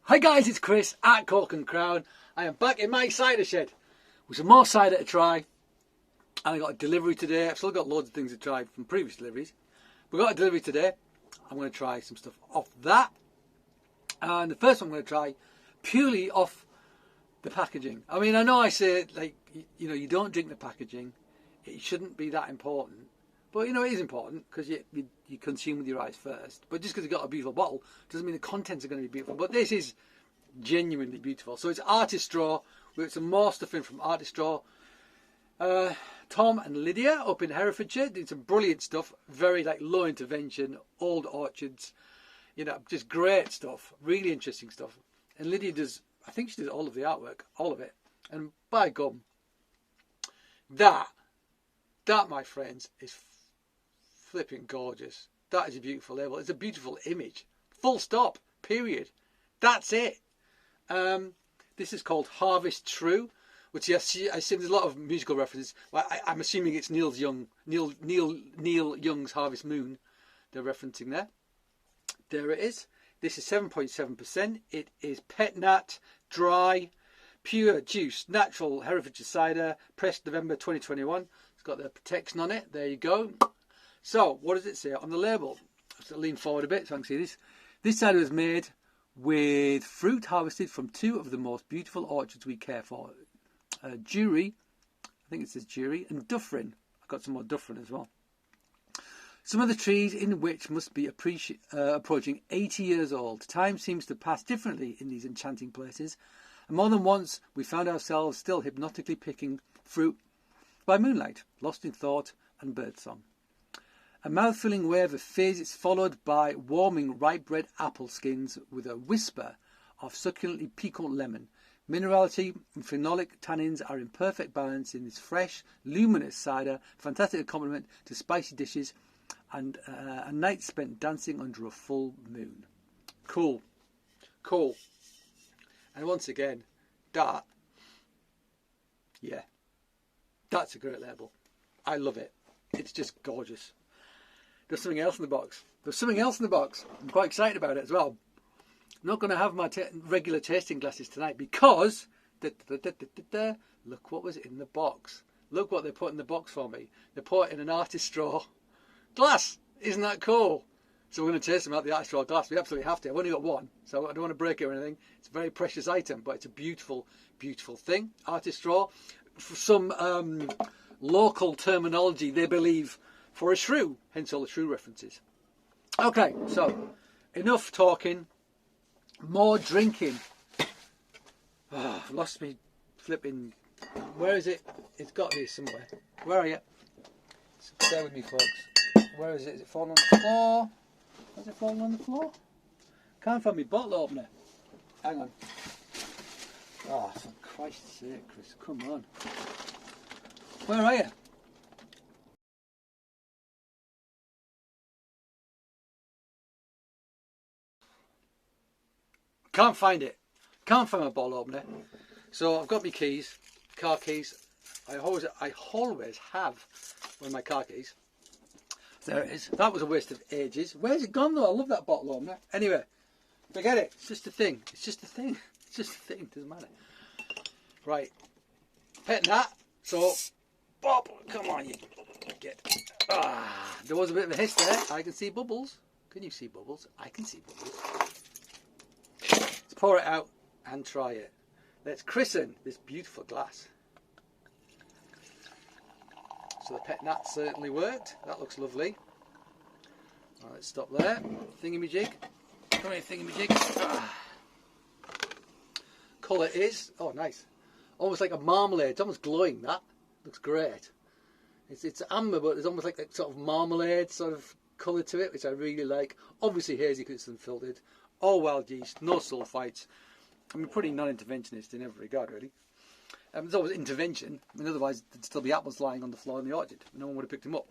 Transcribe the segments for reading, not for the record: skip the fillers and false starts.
Hi guys, it's Chris at Cork and Crown. I am back in my cider shed with some more cider to try. And I got a delivery today. I've still got loads of things to try from previous deliveries. But I got a delivery today. I'm going to try some stuff off that. And the first one I'm going to try purely off the packaging. I mean, I know I say, like, you know, you don't drink the packaging. It shouldn't be that important. But, you know, it is important because you consume with your eyes first. But just because you've got a beautiful bottle doesn't mean the contents are going to be beautiful. But this is genuinely beautiful. So it's Artistraw. We've got some more stuff in from Artistraw. Tom and Lydia up in Herefordshire did some brilliant stuff. Very, like, low intervention, old orchards. You know, just great stuff. Really interesting stuff. And Lydia does, I think she does all of the artwork. All of it. And by gum, that, my friends, is flipping gorgeous. That is a beautiful label. It's a beautiful image. Full stop. Period. That's it. This is called Harvest Shrew, which I see there's a lot of musical references. Well, I'm assuming it's Neil Young's Harvest Moon they're referencing there. There it is. This is 7.7%. It is pet nat, dry, pure juice, natural Herefordshire cider, pressed November 2021. It's got the protection on it. There you go. So, what does it say on the label? I'll just lean forward a bit so I can see this. This cider was made with fruit harvested from two of the most beautiful orchards we care for. Jury, I think it says Jury, and Dufferin. I've got some more Dufferin as well. Some of the trees in which must be approaching 80 years old. Time seems to pass differently in these enchanting places. And more than once we found ourselves still hypnotically picking fruit by moonlight, lost in thought and birdsong. A mouth-filling wave of fizz is followed by warming ripe red apple skins with a whisper of succulently piquant lemon. Minerality and phenolic tannins are in perfect balance in this fresh, luminous cider, fantastic accompaniment to spicy dishes and a night spent dancing under a full moon. Cool. Cool. And once again, that's a great label. I love it. It's just gorgeous. There's something else in the box. I'm quite excited about it as well. I'm not going to have my regular tasting glasses tonight because look what was in the box. Look what they put in the box for me. They put in an Artistraw glass. Isn't that cool? So we're going to taste them out the Artistraw glass. We absolutely have to. I've only got one, so I don't want to break it or anything. It's a very precious item, but it's a beautiful, beautiful thing. Artistraw. For some local terminology, they believe for a shrew, hence all the shrew references. Okay, so enough talking, more drinking. Oh, I've lost me flipping. Where is it? It's got to be somewhere. Where are you? Stay with me, folks. Where is it? Is it falling on the floor? Has it fallen on the floor? Can't find my bottle opener. Hang on. Oh, for Christ's sake, Chris, come on. Where are you? Can't find it. Can't find my bottle opener. So I've got my keys, car keys. I always have one of my car keys. There it is. That was a waste of ages. Where's it gone though? I love that bottle opener. Anyway, forget it. It's just a thing. It's just a thing. It's just a thing. Doesn't matter. Right. Pet nat. So, Bob, come on, you get. There was a bit of a hiss there. I can see bubbles. Can you see bubbles? I can see bubbles. Let's pour it out and try it. Let's christen this beautiful glass. So the pet nat certainly worked. That looks lovely. Right, let's stop there. Thingamajig. Come here, thingamajig. Colour is, oh nice. Almost like a marmalade. It's almost glowing, that. Looks great. It's amber, but there's almost like that sort of marmalade sort of colour to it, which I really like. Obviously hazy because it's unfiltered. All wild yeast, no sulphites. I mean, pretty non-interventionist in every regard, really. There's always intervention. I mean, otherwise there'd still be apples lying on the floor in the orchard. No one would have picked them up.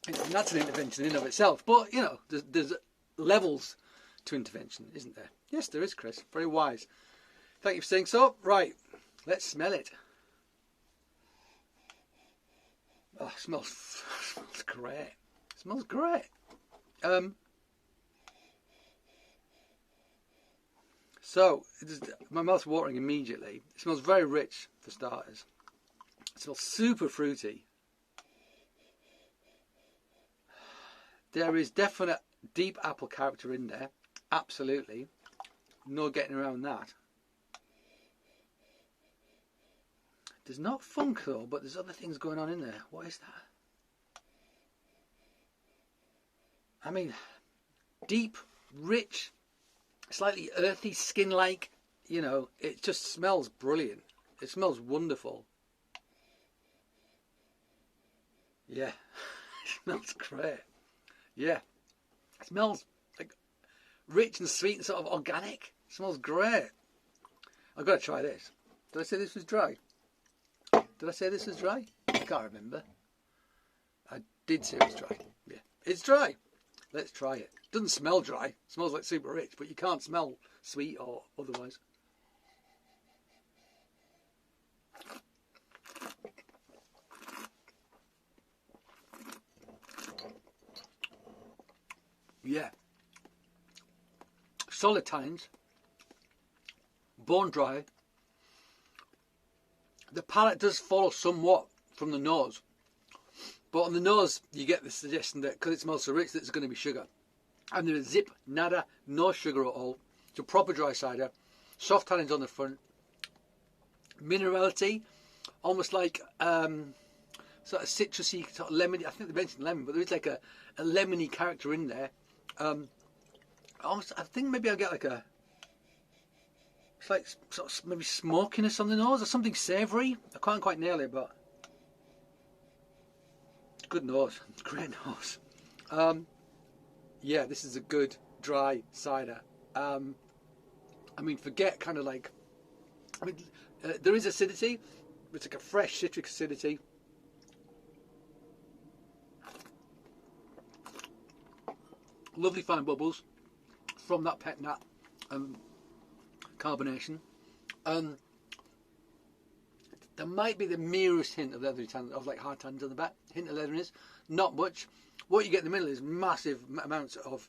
And that's an intervention in and of itself. But, you know, there's levels to intervention, isn't there? Yes, there is, Chris. Very wise. Thank you for saying so. Right, let's smell it. Oh, it smells great. It smells So, my mouth's watering immediately. It smells very rich, for starters. It smells super fruity. There is definite deep apple character in there. Absolutely. No getting around that. There's not funk though, but there's other things going on in there. What is that? I mean, deep, rich, slightly earthy, skin-like. You know, it just smells brilliant. It smells wonderful. Yeah, it smells great. Yeah, it smells like rich and sweet and sort of organic. It smells great. I've got to try this. Did I say this was dry? Did I say this was dry? I can't remember. I did say it was dry. Yeah, it's dry. Let's try it. Doesn't smell dry. It smells like super rich, but you can't smell sweet or otherwise. Yeah. Solid tannins. Bone dry. The palate does follow somewhat from the nose. But on the nose, you get the suggestion that because it smells so rich that it's going to be sugar. And there is zip, nada, no sugar at all. It's a proper dry cider. Soft tannins on the front. Minerality, almost like sort of citrusy, sort of lemony. I think they mentioned lemon, but there is like a lemony character in there. Almost, I think maybe I'll get like a, it's like sort of maybe smokiness on the nose or something savoury. I can't quite nail it, but good nose, great nose. Yeah, this is a good dry cider. I mean, forget kind of like, I mean, there is acidity. It's like a fresh citric acidity. Lovely fine bubbles from that pet nat carbonation. There might be the merest hint of leathery tan, of like hard tannins on the back. Hint of leatheriness, not much. What you get in the middle is massive amounts of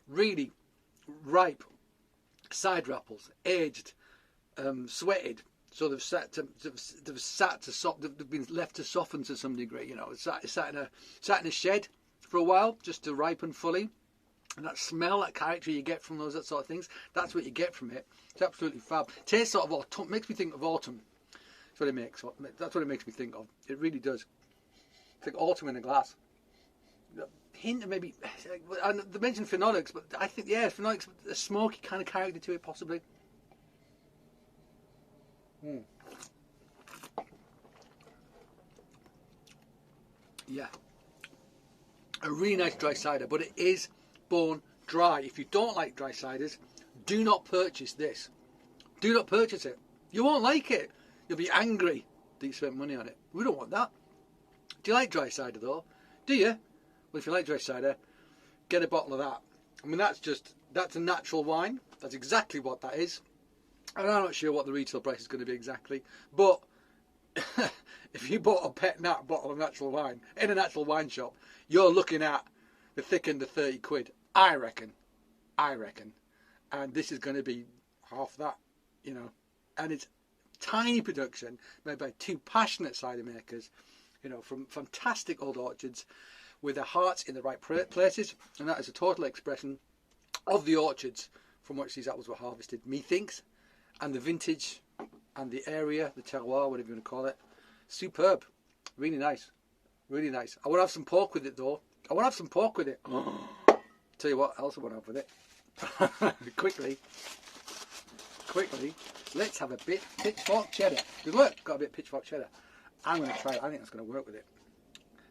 really ripe cider apples, aged, sweated. So they've been left to soften to some degree. You know, it's sat in a shed for a while just to ripen fully. And that smell, that character you get from those that sort of things, that's what you get from it. It's absolutely fab. Tastes sort of autumn, makes me think of autumn. That's what it makes. That's what it makes me think of. It really does. It's like autumn in a glass. Hint of maybe, and they mentioned phenolics, but I think, yeah, phenolics, a smoky kind of character to it, possibly. Yeah. A really nice dry cider, but it is bone dry. If you don't like dry ciders, do not purchase this. Do not purchase it. You won't like it. You'll be angry that you spent money on it. We don't want that. Do you like dry cider though? Do you? Well, if you like dry cider, get a bottle of that. I mean, that's a natural wine. That's exactly what that is. And I'm not sure what the retail price is going to be exactly, but if you bought a pet nat bottle of natural wine in a natural wine shop, you're looking at the thick end of 30 quid, I reckon. And this is going to be half that, you know. And it's tiny production made by two passionate cider makers, you know, from fantastic old orchards with their hearts in the right places. And that is a total expression of the orchards from which these apples were harvested, methinks. And the vintage and the area, the terroir, whatever you want to call it, superb. Really nice. Really nice. I want to have some pork with it though. I want to have some pork with it. Tell you what else I want to have with it. Quickly, let's have a bit pitchfork cheddar. Good look, got a bit pitchfork cheddar. I'm going to try it. I think that's going to work with it.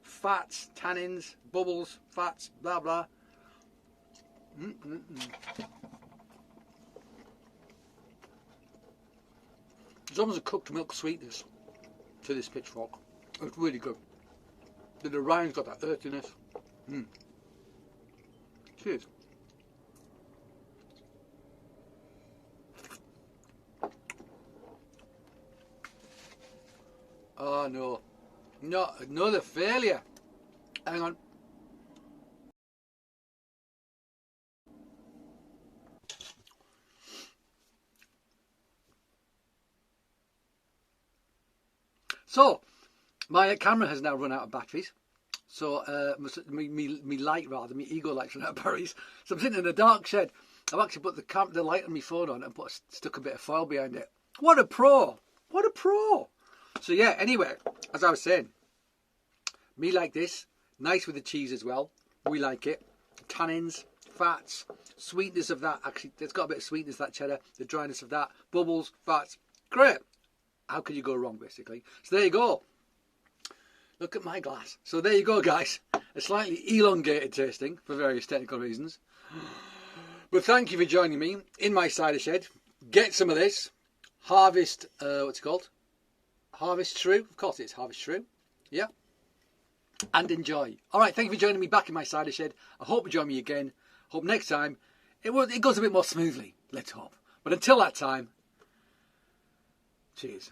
Fats, tannins, bubbles, fats, blah blah. There's almost a cooked milk sweetness to this pitchfork. It's really good. The rine's got that earthiness. Cheers. Oh no. No, another failure. Hang on. So, my camera has now run out of batteries. So, me light rather, me ego light's run out of batteries. So I'm sitting in a dark shed. I've actually put the light on my phone on and stuck a bit of foil behind it. What a pro! What a pro! So yeah, anyway, as I was saying, me like this. Nice with the cheese as well. We like it. Tannins, fats, sweetness of that. Actually, it's got a bit of sweetness, that cheddar. The dryness of that. Bubbles, fats. Great. How could you go wrong, basically? So there you go. Look at my glass. So there you go, guys. A slightly elongated tasting for various technical reasons. But thank you for joining me in my cider shed. Get some of this. Harvest, what's it called? Harvest Shrew. Of course it's Harvest Shrew. Yeah. And enjoy. All right, thank you for joining me back in my cider shed. I hope you join me again. Hope next time it goes a bit more smoothly. Let's hope. But until that time, cheers.